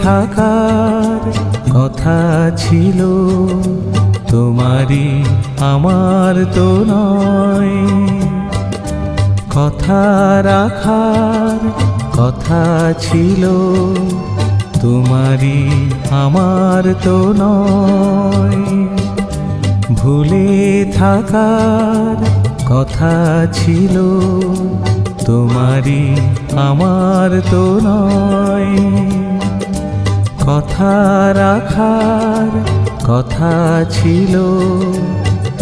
থাকার কথা ছিল, তোমারই আমার তো নয়। কথা রাখার কথা ছিল, তোমারই আমার তো নয়। ভুলে থাকার কথা ছিল, তোমারই আমার তো নয়। কথা রাখার কথা ছিল,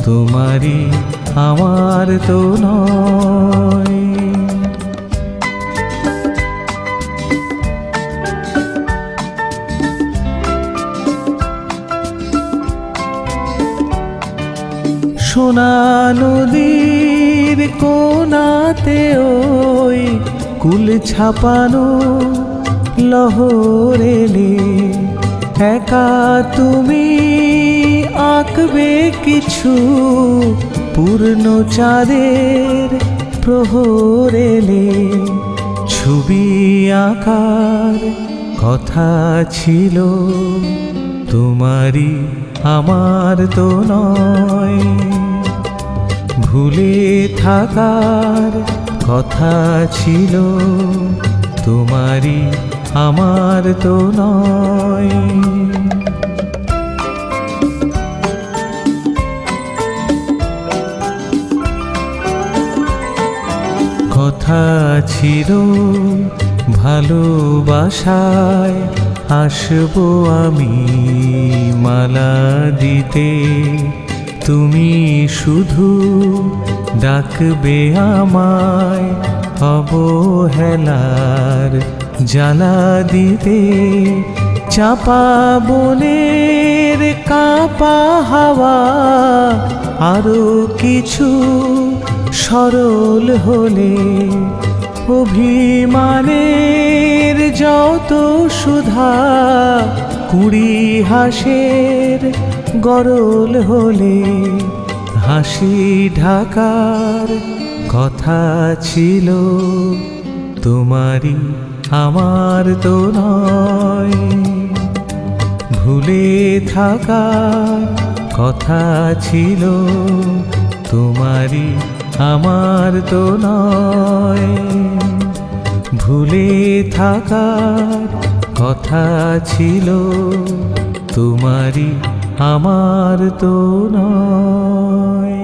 তোমারই আমার তো নয়। সোনা নদীর কোনাতে ওই কুল ছাপানো লহর এলে, একা তুমি আঁকবে কিছু পূর্ণ চাঁদের প্রহর এলে। ছবি আঁকার কথা ছিল, তোমারই আমার তো নয়। ভুলে থাকার কথা ছিল, তোমারই আমার তো নয়। কথা ছিল ভালোবাসায় আসবো আমি মালা দিতে, তুমি শুধু ডাকবে আমায় অবহেলার জ্বালা দিতে। চাপা বনের কাঁপা হাওয়া আরো কিছু সরল হলে, অভিমানের যত সুধা কুড়ি হাসের গরল হলে। হাসি ঢাকার কথা ছিল, তোমারই আমার তো নয়। ভুলে থাকার কথা ছিল, তোমারই আমার তো নয়। ভুলে থাকার কথা ছিল, তোমারই আমার তো নয়।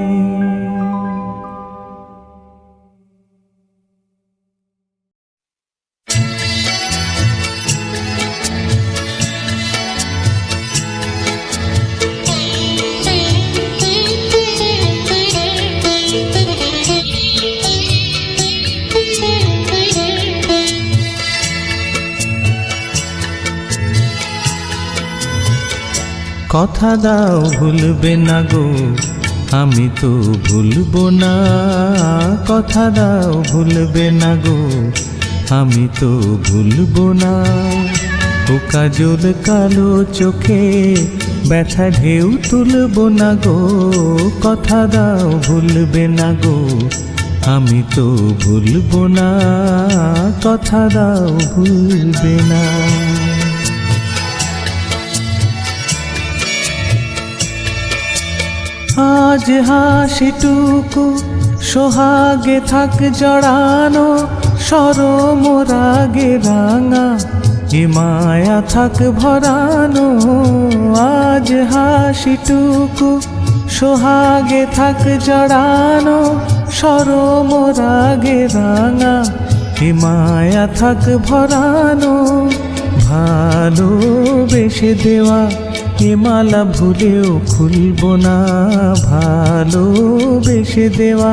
কথা দাও ভুলবে না গো, আমি তো ভুলবো না। কথা দাও ভুলবে না গো, আমি তো ভুলবো না। ও কাজল কালো চোখে ব্যথা ঢেউ তুলবো না গো। কথা দাও ভুলবে না গো, আমি তো ভুলবো না। কথা দাও ভুলবে না। আজ হাসিটুকু সোহাগে থাক জড়ানো, শরম রাগে রাঙা এ মায়া থাক ভরানো। আজ হাসিটুকু সোহাগে থাক জড়ানো, শরম রাগে রাঙা এ মায়া থাক ভরানো। ভালোবেসে দেওয়া এ মালা ভুলেও খুলবো না। ভালোবেসে দেওয়া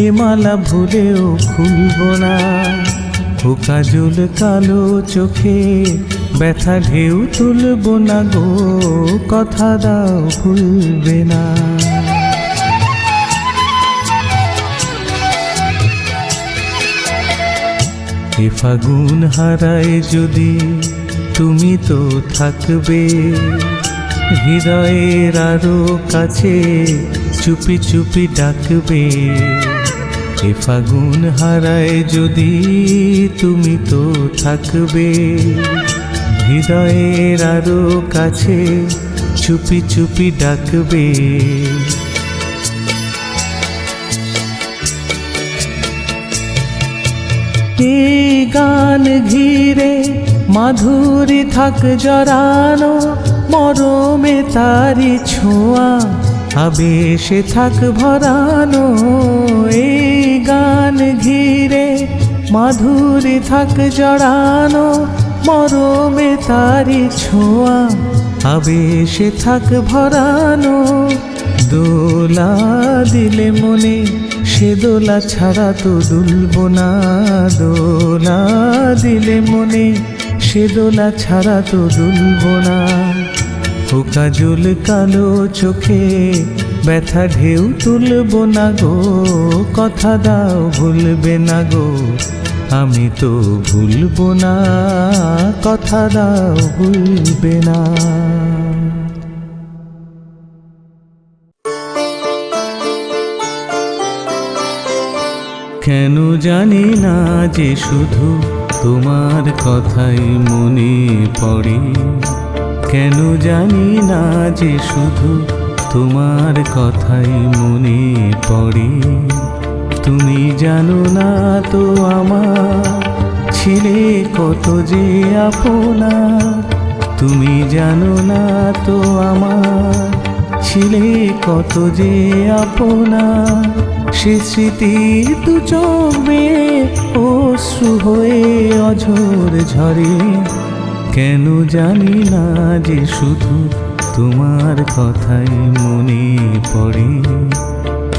এ মালা ভুলেও খুলবো না। ও কাজল কালো চোখে ব্যথা ঢেউ তুলবো না গো। কথা দাও ভুলবে না। এ ফাগুন হারায় যদি তুমি তো থাকবে, হৃদয়ের আরো কাছে চুপি চুপি ডাকবে। এ ফাগুন হারায় যদি তুমি তো থাকবে, হৃদয়ের আরো কাছে চুপি চুপি ডাকবে। এই গান ঘিরে মাধুরী থাক জড়ানো, মরমে তারি ছোঁয়া আবেশে থাক ভরানো। এই গান ঘিরে মাধুরী থাক জড়ানো, মরমে তারি ছোঁয়া আবেশে থাক ভরানো। দোলা দিলে মনে সে দোলা ছাড়া তো দুলব না, দোলা দিলে মনে সে দোলা ছাড়া তো দুলব না। ও কাজল কালো চোখে ব্যথা ঢেউ তুলব না গো, কথা দাও ভুলবে না গো, আমি তো ভুলব না, কথা দাও ভুলবে না। কেন জানি না যে শুধু তোমার কথাই মনে পড়ে, কেন জানি না যে শুধু তোমার কথাই মনে পড়ে। তুমি জানো না তো আমার ছিলে কত যে আপনা, তুমি জানো না তো আমার ছিলে কত যে আপনা। সে স্মৃতির দু চোখ বেয়ে অশ্রু হয়ে অঝোর ঝরে, কেন জানি না যে শুধু তোমার কথাই মনে পড়ে,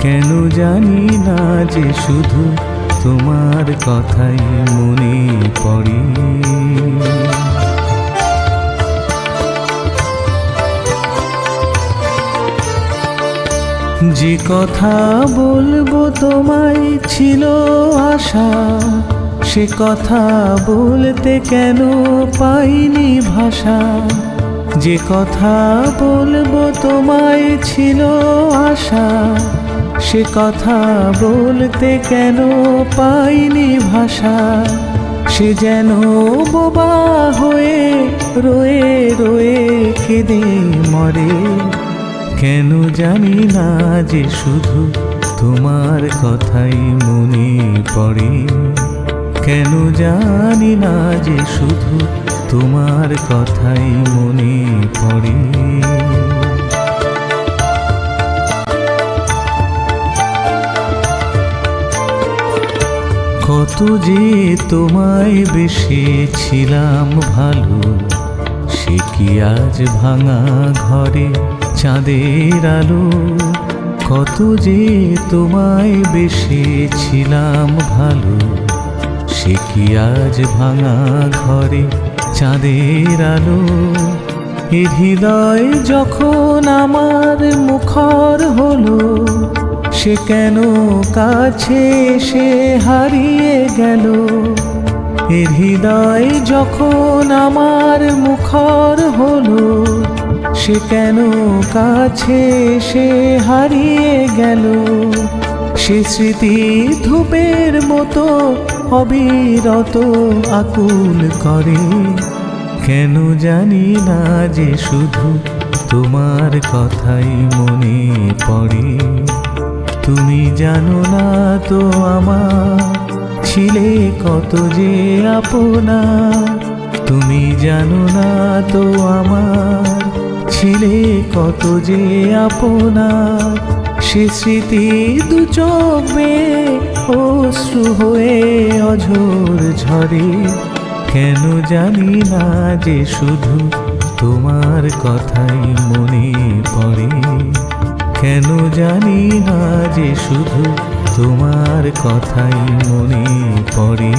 কেন জানি না যে শুধু তোমার কথাই মনে পড়ে। যে কথা বলবো তোমায় ছিল আশা, সে কথা বলতে কেন পাইনি ভাষা। যে কথা বলবো তোমায় ছিল আশা, সে কথা বলতে কেন পাইনি ভাষা। সে যেন বোবা হয়ে রয়ে রয়ে কেঁদে মরে, কেন জানি না যে শুধু তোমার কথাই মনে পড়ে, কেন জানি না যে শুধু তোমার কথাই মনে পড়ে। কত যে তোমায় বেসেছিলাম ভালো, সে কি আজ ভাঙা ঘরে চাঁদের আলো। কত যে তোমায় বেসেছিলাম ভালো, সে কি আজ ভাঙা ঘরে চাঁদের আলো। এ হৃদয় যখন আমার মুখর হলো, সে কেন কাছে সে হারিয়ে গেল। এ হৃদয় যখন আমার মুখর হলো, সে কেন কাছে সে হারিয়ে গেল। সে স্মৃতি ধূপের মতো অবিরত আকুল করে, কেন জানি না যে শুধু তোমার কথাই মনে পড়ে। তুমি জানো না তো আমার ছিলে কত যে আপনা, তুমি জানো না তো আমার ছিলে কত যে আপনা। সে স্মৃতি দু চোখ বেয়ে অশ্রু হয়ে অঝোর ঝরে, কেন জানি না যে শুধু তোমার কথাই মনে পড়ে, কেন জানি না যে শুধু তোমার কথাই মনে পড়ে।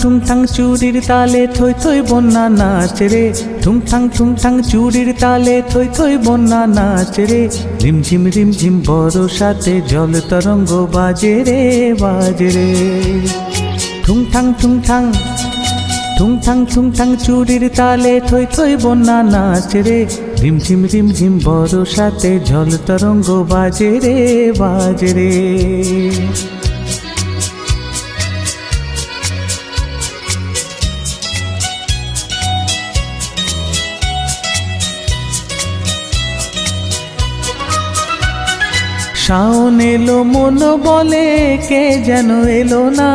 ঠুংঠাং চুরির তালে থই থই বন্যা নাচ রে, ঠুংঠাং চুরির তালে থই থই বন্যা নাচ রে। রিমঝিম বরসাতে জল তরঙ্গ বাজে রে বাজে রে। ঠুংঠাং ঠুংঠাং চুরির তালে থই থই বন্যা নাচ রে, রিমঝিম বরসাতে ঝল তরঙ্গ বাজে রে বাজে রে। শাওন এলো মন বলে কে যেন এলো না,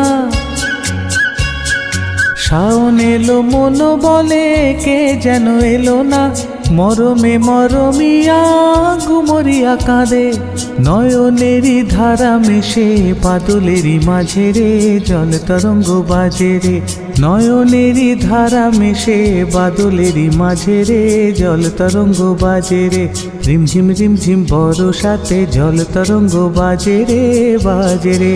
শাওন এলো মন বলে কে যেন এলো না, মরমে মরমিয়া গুমরিয়া কাঁদে, নয়নেরই ধারা মেশে বাদলেরই মাঝে রে, জল তরঙ্গ বাজে রে, নয়নেরই ধারা মেশে বাদলেরই মাঝে রে, জল তরঙ্গ বাজে রে, রিমঝিম বরসাতে জল তরঙ্গ বাজে রে বাজে রে।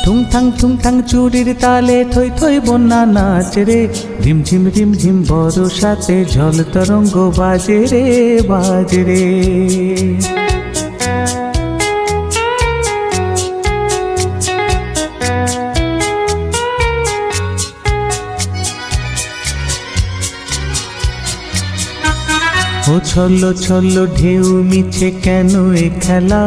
ঠুংঠাং চুরির তালে থই থই বন্যা নাচ রে, রিমঝিম বরসাতে ঝল তরঙ্গ বাজে রে বাজে রে। ও ছল্ল ঢেউ মিছে কেন এ খেলা,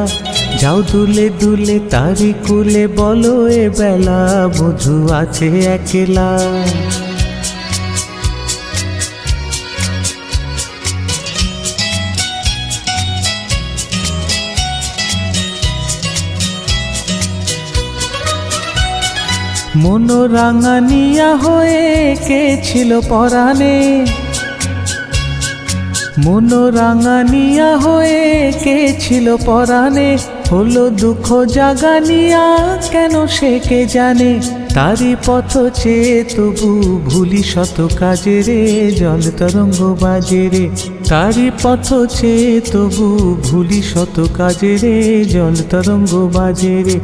যাও দুলে দুলে তারি কুলে বলো এ বেলা, বধূ আছে একলা। মন রাঙানিয়া হয়ে কে ছিল পরাণে, মন রাঙানিয়া হয়ে কে ছিল পরাণে, হলো দুঃখ জাগানিয়া কেন সে কে জানে, তারি পথ চেয়ে তবু ভুলি শত কাজে রে, জল তরঙ্গ বাজে রে, তারি পথ চেয়ে তবু ভুলি শত কাজে রে, জল তরঙ্গ বাজে রে,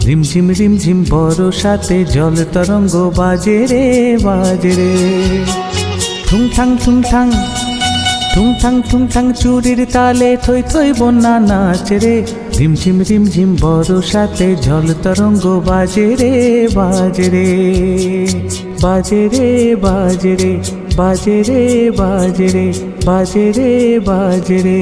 রিমঝিম বরসাতে জল তরঙ্গ বাজে রে বাজে রে। ঠুংঠাং চুরির তালে থই থই বন্যা নাচ রে, রিমঝিম বরসাতে ঝল তরঙ্গ বাজে রে বাজে রে বাজে রে বাজে রে বাজে রে বাজে রে বাজে রে বাজে রে।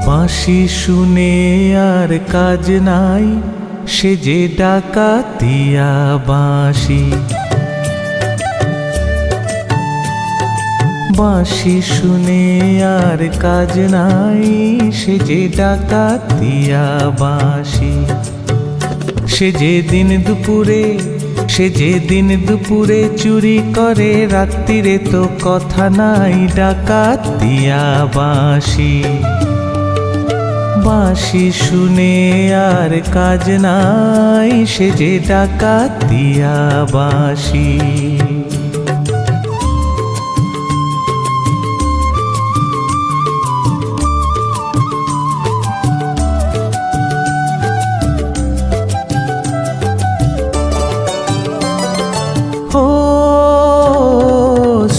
বাঁশি শুনে আর কাজ নাই, সে যে ডাকাতিয়া বাঁশি, বাঁশি শুনে আর কাজ নাই, সে যে ডাকাতিয়া বাঁশি। সে যে দিন দুপুরে চুরি করে, রাত্রিরে তো কথা নাই, ডাকাতিয়া বাঁশি। বাঁশি শুনে আর কাজ নাই, সে যে ডাকাতিয়া বাঁশি। ও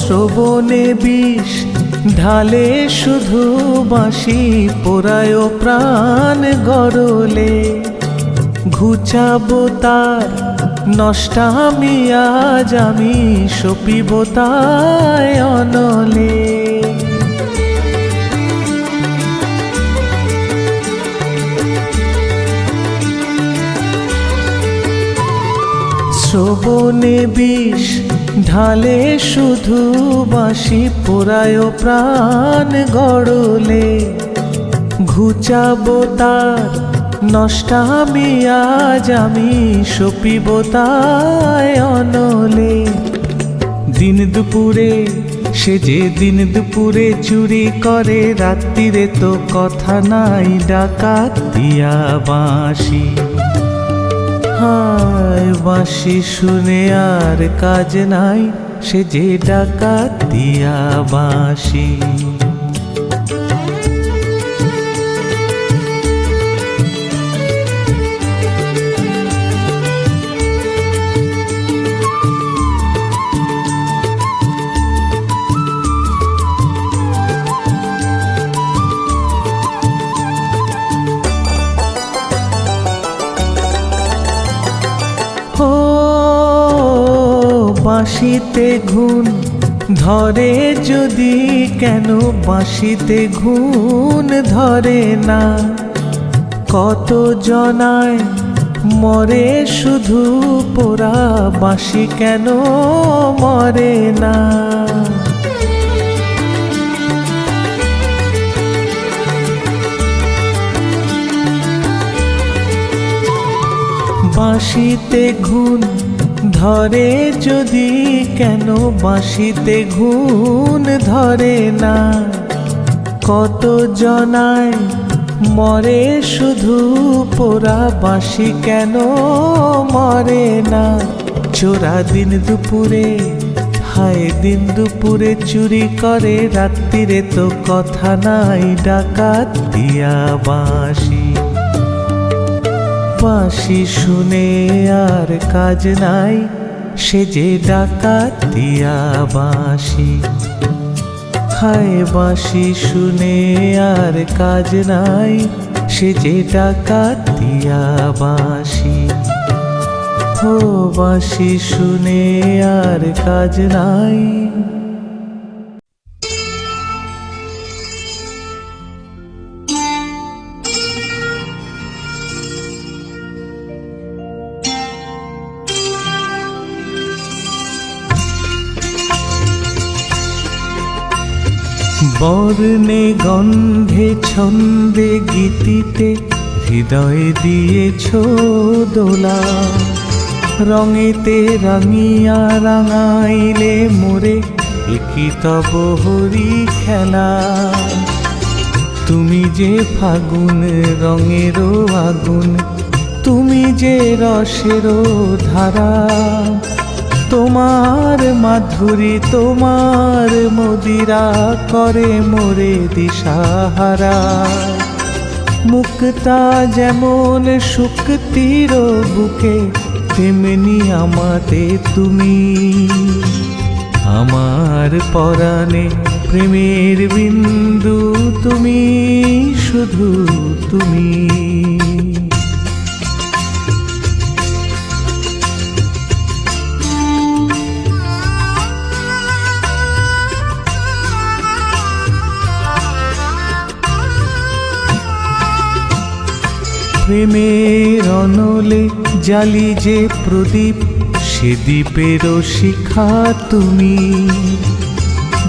শ্রবণে বিষ ঢালে শুধু বাঁশি, পোড়ায় প্রাণ গরলে, ঘুচাবো তার নষ্টামি আজ আমি, সপিব তাই অনলে। শ্রবণে বিষ ঢালে শুধু বাঁশি, পোড়ায় প্রাণ গড়লে, ঘুচাবো তার নষ্টামি আজ আমি, সপিব তাই অনলে। দিন দুপুরে সে যে দিন দুপুরে চুরি করে, রাত্রিরে তো কথা নাই, ডাকাতিয়া বাঁশি। হায় বাঁশি শুনে আর কাজ নাই, সে যে ডাকাতিয়া বাঁশি। ও বাঁশিতে ঘুন ধরে যদি, কেন বাঁশিতে ঘুন ধরে না? কত জনায় মরে শুধু পোড়া, বাঁশি কেন মরে না? বাঁশিতে ঘুন ধরে যদি, কেন বাঁশিতে ঘুন ধরে না? কত জনায় মরে শুধু পোড়া, বাঁশি কেন মরে না? চোরা দিন দুপুরে, হায় দিন দুপুরে চুরি করে, রাত্রিরে তো কথা নাই, ডাকাতিয়া বাঁশি। বাঁশি শুনে আর কাজ নাই, সে যে ডাকাতিয়া বাঁশি। হায় বাঁশি শুনে আর কাজ নাই, সে যে ডাকাতিয়া বাঁশি। ও বাঁশি শুনে আর কাজ নাই। বর্ণে গন্ধে ছন্দে গীতিতে হৃদয়ে দিয়েছ দোলা, রঙেতে রাঙিয়া রাঙাইলে মোরে, একই তব হরি খেলা। তুমি যে ফাগুন রঙেরও আগুন, তুমি যে রসেরও ধারা, তোমার মাধুরী তোমার মদিরা করে মোরে দিশাহারা। মুক্তা যেমন শুক্তির বুকে, তেমনি আমাতে তুমি। আমার পরাণে প্রেমের বিন্দু তুমি, শুধু তুমি। প্রেমের অনলে জালি যে প্রদীপ, সে দ্বীপেরও শিখা তুমি।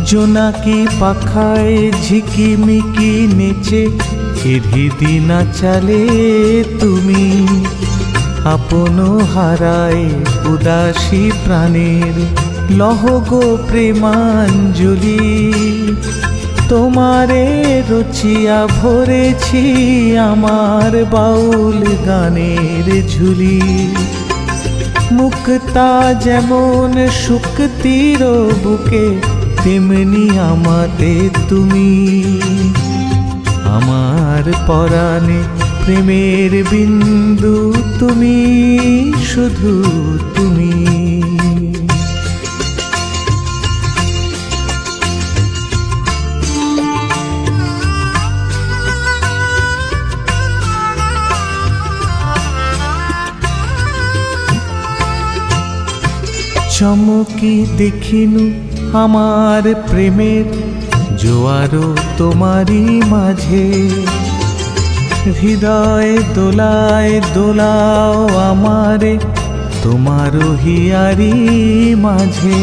জোনাকি পাখায় ঝিকিমিকি নেচে, হৃদি নাচালে তুমি। আপন হারায় উদাসী প্রাণের, লহ গো প্রেমাঞ্জলি। তোমারে রচিয়া ভরেছি আমার বাউল গানের ঝুলি। মুক্তা যেমন শুক্তির বুকে, তেমনি আমাতে তুমি। আমার পরাণে প্রেমের বিন্দু তুমি, শুধু তুমি। চমকি দেখিনু আমার প্রেমের জোয়ারও তোমারই মাঝে। হৃদয় দোলায় দোলাও আমারে তোমারও হিয়ারি মাঝে।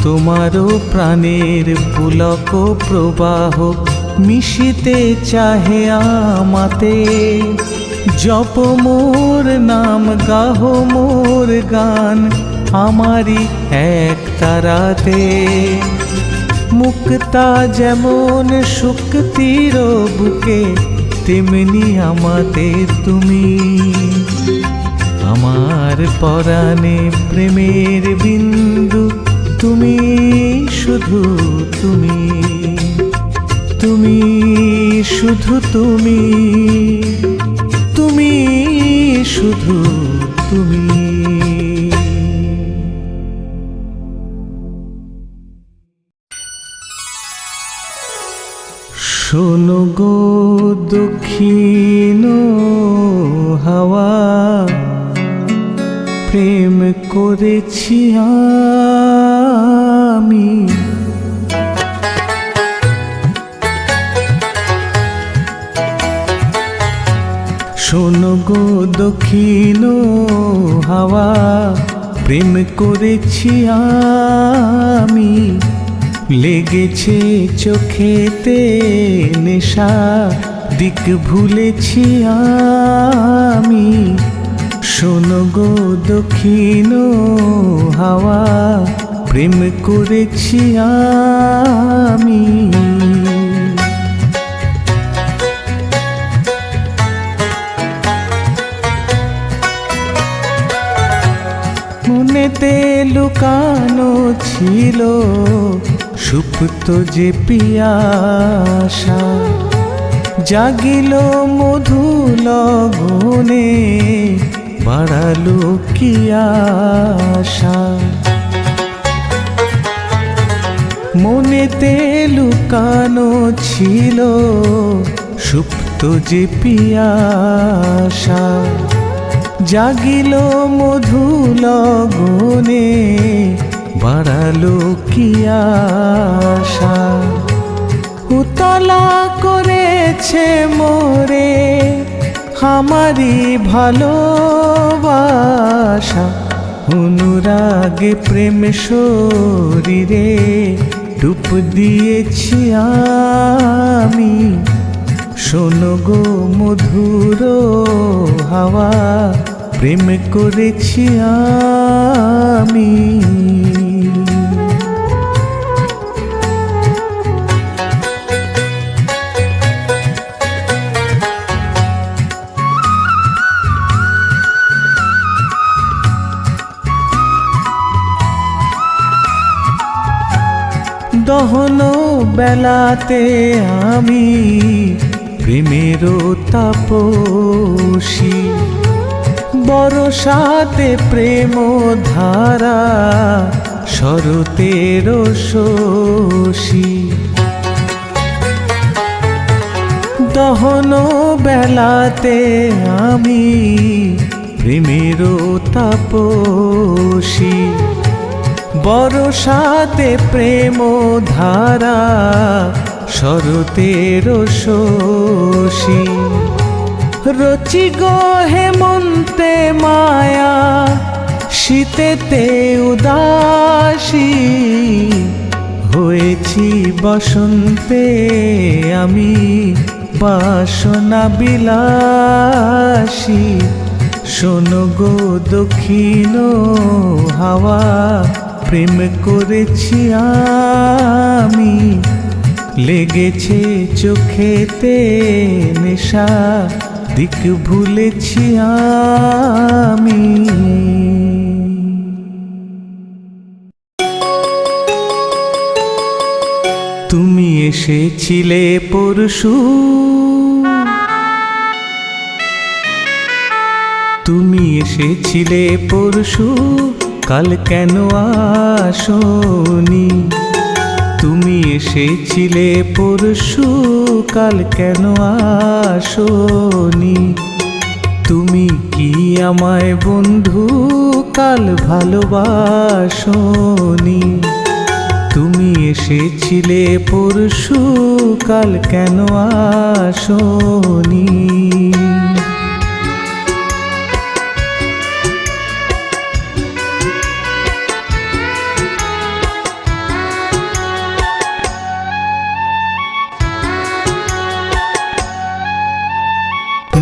তোমারও প্রাণের পুলক প্রবাহ মিশিতে চাহে আমাতে। জপ মোর নাম গাহ মোর গান আমারি এক তারাতে। মুক্তা যেমন শুক্তির বুকে তেমনি আমাতে তুমি। আমার পরাণে প্রেমের বিন্দু তুমি শুধু তুমি, তুমি শুধু তুমি, তুমি শুধু তুমি। শোনো গো দক্ষিণ হাওয়া, প্রেম করেছি আমি। শোনো গো দক্ষিণ হাওয়া, প্রেম করেছি আমি। লেগেছে চোখেতে নেশা, দিক ভুলেছি আমি। শোনো গো দক্ষিণ হাওয়া, প্রেম করেছি আমি। মনেতে লুকানো ছিল সুপ্ত যে পিয়াসা, জাগিল মধু লগনে, বাড়ালো কি আশা। মনেতে লুকানো ছিল সুপ্ত যে পিয়াসা, জাগিল মধু লগনে, বাড়ালো কি আশা। উতলা করেছে মোরে আমারি ভালোবাসা, অনুরাগে প্রেম শরীরে ডুব দিয়েছি আমি। শোনো গো মধুর হাওয়া, প্রেম করেছি আমি। দহন বেলাতে আমি প্রেমেরও তাপসী, বরসাতে প্রেম ধারা শরতের শোষী। দহন বেলাতে আমি প্রেমেরও তাপসী, বরসাতে প্রেম ধারা শরতের শোষী। রচি গো হেমন্তে মায়া, শীতেতে উদাসী, হয়েছি বসন্তে আমি বাসনা বিলাসী। শোনো গো দক্ষিণ হাওয়া, প্রেম করেছি আমি। লেগেছে চোখেতে নেশা, দিক ভুলেছি আমি। তুমি এসেছিলে পরশু, তুমি এসেছিলে পরশু, কাল কেন আসোনি? তুমি এসেছিলে পরশু, কাল কেন আসোনি? তুমি কি আমায় বন্ধু কাল ভালোবাসোনি? তুমি এসেছিলে পরশু, কাল কেন আসোনি?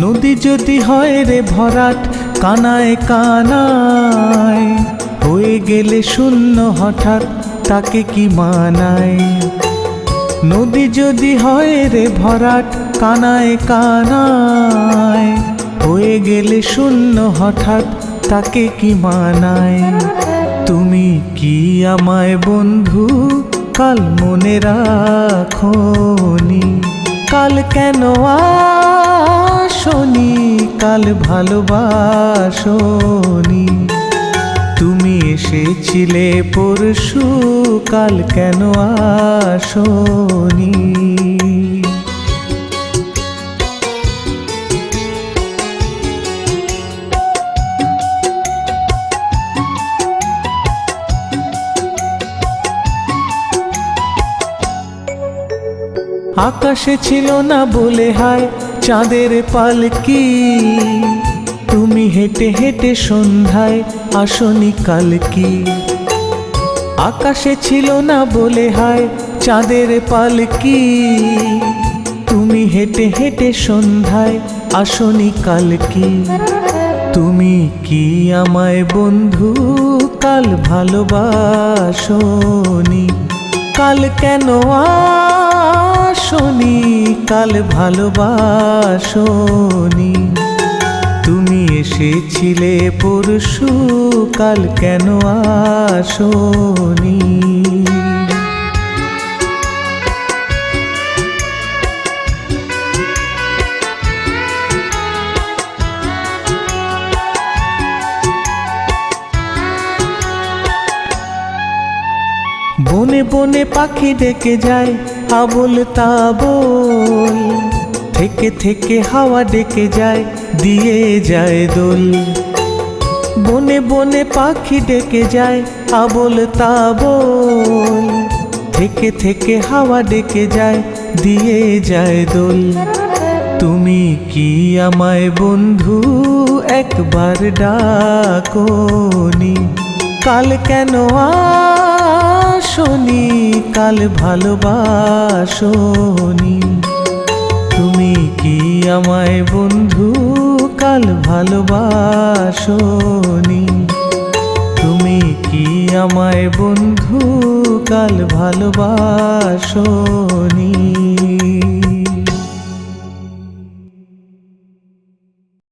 নদী যদি হয় রে ভরাট কানায় কানায়, হয়ে গেলে শূন্য হঠাৎ তাকে কি মানায়? নদী যদি হয় রে ভরাট কানায় কানায়, হয়ে গেলে শূন্য হঠাৎ তাকে কি মানায়? তুমি কি আমায় বন্ধু কাল মনে রাখোনি? কাল কেন আসনি? কাল ভালোবাসনি? তুমি এসেছিলে পরশু, কাল কেন আসনি? আকাশে ছিল না বলে হায় চাঁদের পালকি, তুমি হেঁটে হেঁটে সন্ধ্যায় আসনি কালকি। আকাশে ছিল না বলে হায় চাঁদের পালকি, তুমি হেঁটে হেঁটে সন্ধ্যায় আসনি কালকি। তুমি কি আমায় বন্ধু কাল ভালোবাসনি? কাল কেন আসনি? কাল ভালোবাসনি? তুমি এসেছিলে পরশু, কাল কেন আসনি? বনে বনে পাখি ডেকে যায় আবোল তাবোল, থেকে থেকে হাওয়া ডেকে যায় দিয়ে যায় দোল। বনে বনে পাখি ডেকে যায় আবোল তাবোল, থেকে থেকে হাওয়া ডেকে যায় দিয়ে যায় দোল। তুমি কি আমায় বন্ধু একবার ডাকোনি? কাল কেন আসনি? কাল ভালোবাসনি? তুমি কি আমায় বন্ধু কাল ভালোবাসনি? তুমি কি আমায় বন্ধু কাল ভালোবাসনি?